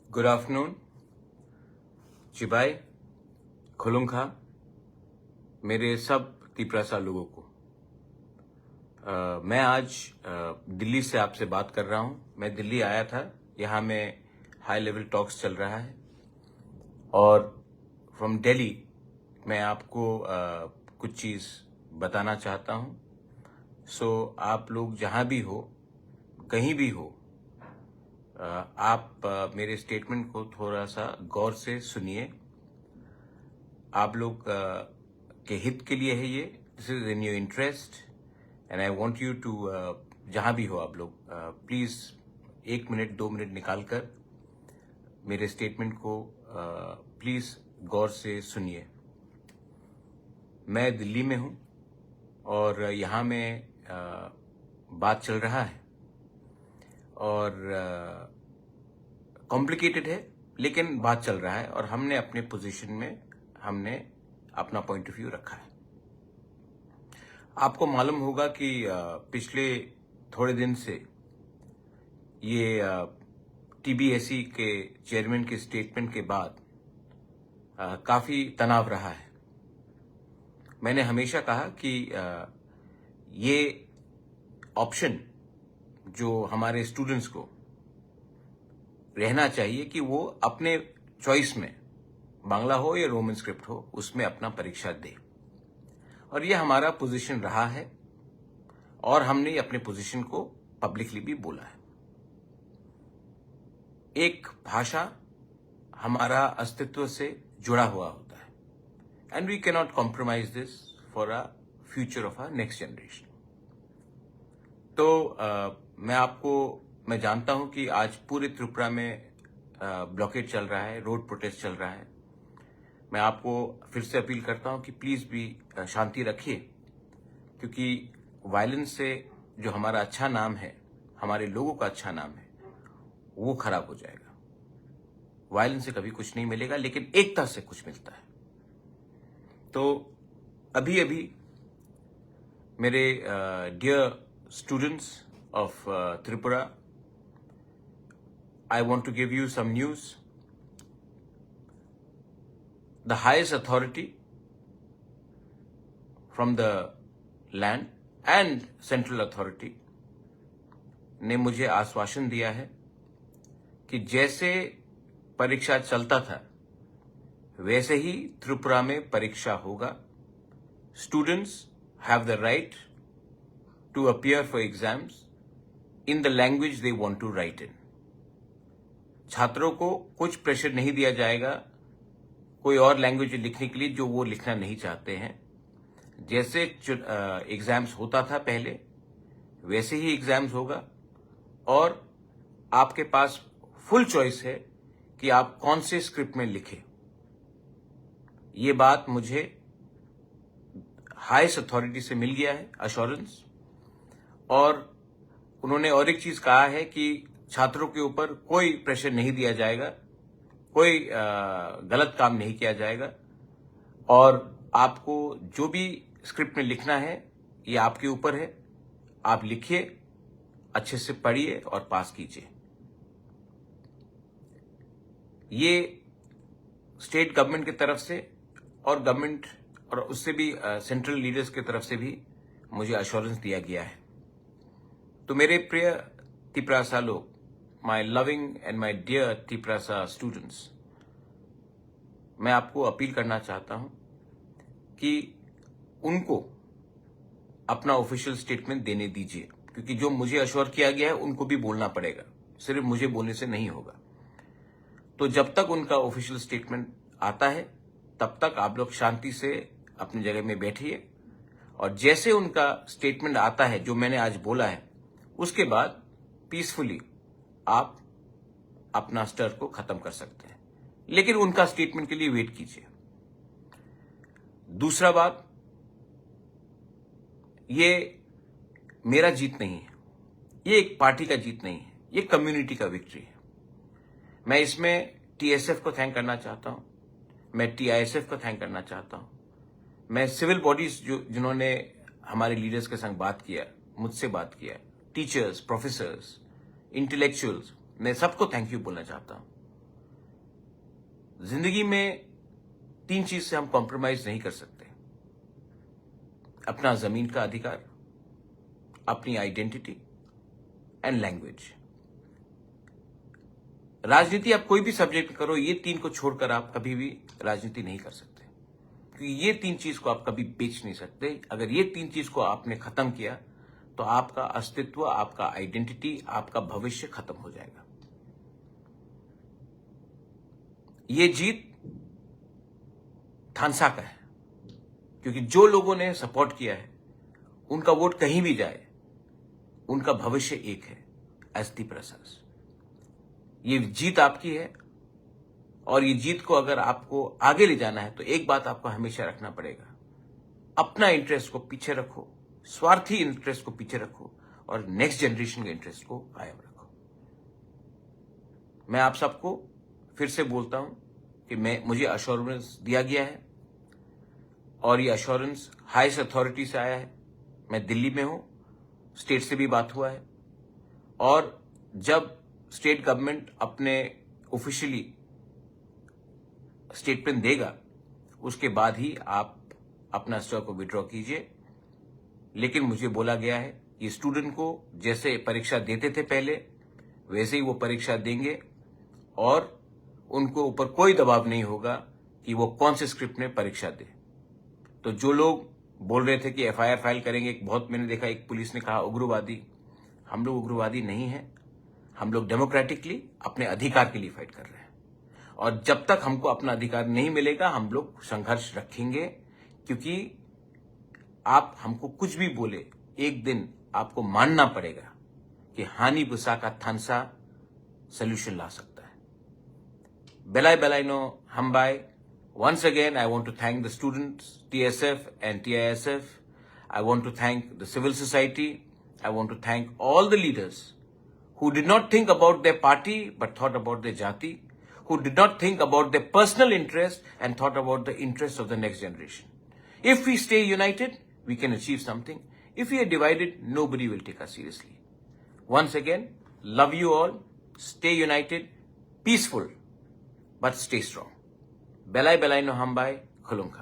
Good afternoon चिबाई खुलुंखा मेरे सब तिपरासा लोगों को। मैं आज दिल्ली से आपसे बात कर रहा हूँ। मैं दिल्ली आया था, यहाँ में हाई लेवल टॉक्स चल रहा है और फ्रॉम दिल्ली मैं आपको कुछ चीज़ बताना चाहता हूँ। सो आप लोग जहाँ भी हो, कहीं भी हो, आप मेरे स्टेटमेंट को थोड़ा सा गौर से सुनिए। आप लोग के हित के लिए है ये। This is in your interest and I want you to, जहाँ भी हो आप लोग, प्लीज़ 1 मिनट 2 मिनट निकाल कर मेरे स्टेटमेंट को प्लीज़ गौर से सुनिए। मैं दिल्ली में हूँ और यहाँ में बात चल रहा है और कॉम्प्लिकेटेड है, लेकिन बात चल रहा है और हमने अपने पोजीशन में हमने अपना पॉइंट ऑफ व्यू रखा है। आपको मालूम होगा कि पिछले थोड़े दिन से ये टीबीएसई के चेयरमैन के स्टेटमेंट के बाद काफ़ी तनाव रहा है। मैंने हमेशा कहा कि ये ऑप्शन जो हमारे स्टूडेंट्स को रहना चाहिए कि वो अपने चॉइस में, बांग्ला हो या रोमन स्क्रिप्ट हो, उसमें अपना परीक्षा दे। और ये हमारा पोजीशन रहा है और हमने अपने पोजीशन को पब्लिकली भी बोला है। एक भाषा हमारा अस्तित्व से जुड़ा हुआ होता है and we cannot compromise this for a future of a next generation. तो मैं जानता हूं कि आज पूरे त्रिपुरा में ब्लॉकेट चल रहा है, रोड प्रोटेस्ट चल रहा है। मैं आपको फिर से अपील करता हूं कि प्लीज भी शांति रखिए, क्योंकि वायलेंस से जो हमारा अच्छा नाम है, हमारे लोगों का अच्छा नाम है, वो खराब हो जाएगा। वायलेंस से कभी कुछ नहीं मिलेगा, लेकिन एकता से कुछ मिलता है। तो अभी अभी मेरे dear students of Tripura, I want to give you some news. The highest authority from the land and central authority ने मुझे आश्वासन दिया है कि जैसे परीक्षा चलता था वैसे ही त्रिपुरा में परीक्षा होगा। Students have the right to appear for exams in the language they want to write in. छात्रों को कुछ प्रेशर नहीं दिया जाएगा कोई और लैंग्वेज लिखने के लिए जो वो लिखना नहीं चाहते हैं। जैसे एग्जाम्स होता था पहले, वैसे ही एग्जाम्स होगा और आपके पास फुल चॉइस है कि आप कौन से स्क्रिप्ट में लिखें। ये बात मुझे हाईएस्ट अथॉरिटी से मिल गया है, अश्योरेंस। और उन्होंने और एक चीज कहा है कि छात्रों के ऊपर कोई प्रेशर नहीं दिया जाएगा, कोई गलत काम नहीं किया जाएगा और आपको जो भी स्क्रिप्ट में लिखना है ये आपके ऊपर है। आप लिखिए, अच्छे से पढ़िए और पास कीजिए। ये स्टेट गवर्नमेंट की तरफ से और गवर्नमेंट और उससे भी सेंट्रल लीडर्स की तरफ से भी मुझे अश्योरेंस दिया गया है। तो मेरे प्रिय तिपरासा लोग, my loving and my dear Tiprasa students, मैं आपको अपील करना चाहता हूं कि उनको अपना ऑफिशियल स्टेटमेंट देने दीजिए, क्योंकि जो मुझे अश्योर किया गया है उनको भी बोलना पड़ेगा, सिर्फ मुझे बोलने से नहीं होगा। तो जब तक उनका ऑफिशियल स्टेटमेंट आता है तब तक आप लोग शांति से अपनी जगह में बैठिए और जैसे उनका स्टेटमेंट आता है जो मैंने आज बोला है, उसके बाद पीसफुली आप अपना स्टर को खत्म कर सकते हैं, लेकिन उनका स्टेटमेंट के लिए वेट कीजिए। दूसरा बात, ये मेरा जीत नहीं है, ये एक पार्टी का जीत नहीं है, ये कम्युनिटी का विक्ट्री है। मैं इसमें टीएसएफ को थैंक करना चाहता हूं, मैं टीआईएसएफ को थैंक करना चाहता हूं, मैं सिविल बॉडीज जिन्होंने हमारे लीडर्स के संग बात किया, मुझसे बात किया, टीचर्स, प्रोफेसर्स, इंटेलेक्चुअल्स, मैं सबको थैंक यू बोलना चाहता हूं। जिंदगी में 3 चीज से हम कॉम्प्रोमाइज नहीं कर सकते। अपना जमीन का अधिकार, अपनी आइडेंटिटी एंड लैंग्वेज। राजनीति आप कोई भी सब्जेक्ट करो, ये 3 को छोड़कर आप कभी भी राजनीति नहीं कर सकते, क्योंकि ये 3 चीज को आप कभी बेच नहीं सकते। अगर ये 3 चीज को आपने खत्म किया तो आपका अस्तित्व, आपका आइडेंटिटी, आपका भविष्य खत्म हो जाएगा। ये जीत थानसा का है, क्योंकि जो लोगों ने सपोर्ट किया है उनका वोट कहीं भी जाए, उनका भविष्य एक है, एसटी प्रसाद। ये जीत आपकी है, और ये जीत को अगर आपको आगे ले जाना है तो एक बात आपको हमेशा रखना पड़ेगा, अपना इंटरेस्ट को पीछे रखो, स्वार्थी इंटरेस्ट को पीछे रखो, और नेक्स्ट जनरेशन के इंटरेस्ट को कायम रखो। मैं आप सबको फिर से बोलता हूं कि मुझे अश्योरेंस दिया गया है, और ये अश्योरेंस हाईएस्ट अथॉरिटी से आया है। मैं दिल्ली में हूं, स्टेट से भी बात हुआ है, और जब स्टेट गवर्नमेंट अपने ऑफिशियली स्टेटमेंट देगा उसके बाद ही आप अपना स्टॉक को विड्रॉ कीजिए। लेकिन मुझे बोला गया है कि स्टूडेंट को जैसे परीक्षा देते थे पहले, वैसे ही वो परीक्षा देंगे, और उनको ऊपर कोई दबाव नहीं होगा कि वो कौन से स्क्रिप्ट में परीक्षा दे। तो जो लोग बोल रहे थे कि एफआईआर फाइल करेंगे, बहुत मैंने देखा एक पुलिस ने कहा उग्रवादी, हम लोग उग्रवादी नहीं है, हम लोग डेमोक्रेटिकली अपने अधिकार के लिए फाइट कर रहे हैं, और जब तक हमको अपना अधिकार नहीं मिलेगा हम लोग संघर्ष रखेंगे। क्योंकि आप हमको कुछ भी बोले, एक दिन आपको मानना पड़ेगा कि हानि बुसा का थानसा सोल्यूशन ला सकता है। बेलाई बेलाइनो हमबाई। Once again, I want to thank the students, TSF and TISF. I want to thank the civil society. I want to thank all the leaders who did not think about their party but thought about their jati, who did not think about their personal interest and thought about the interests of the next generation. If we stay united, we can achieve something. If we are divided, nobody will take us seriously. Once again, love you all. Stay united, peaceful, but stay strong. Belai belai no hambai, khulunka.